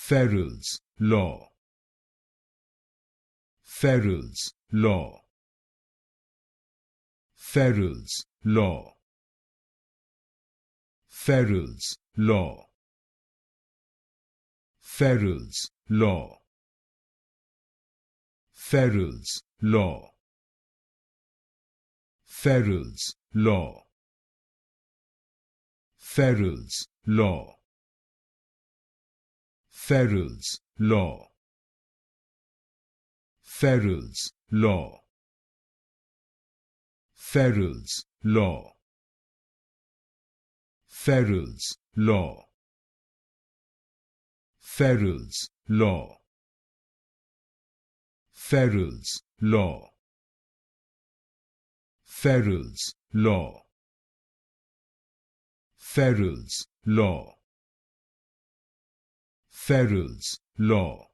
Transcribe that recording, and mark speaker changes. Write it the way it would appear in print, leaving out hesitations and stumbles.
Speaker 1: Ferrel's law. Ferrel's law. Ferrel's law. Ferrel's law. Ferrel's law. Ferrel's law. Ferrel's law. Ferrel's law. Ferrel's law. Ferrel's law. Ferrel's law. Ferrel's law. Ferrel's law. Ferrel's law. Ferrel's law. Ferrel's law. Ferrel's law.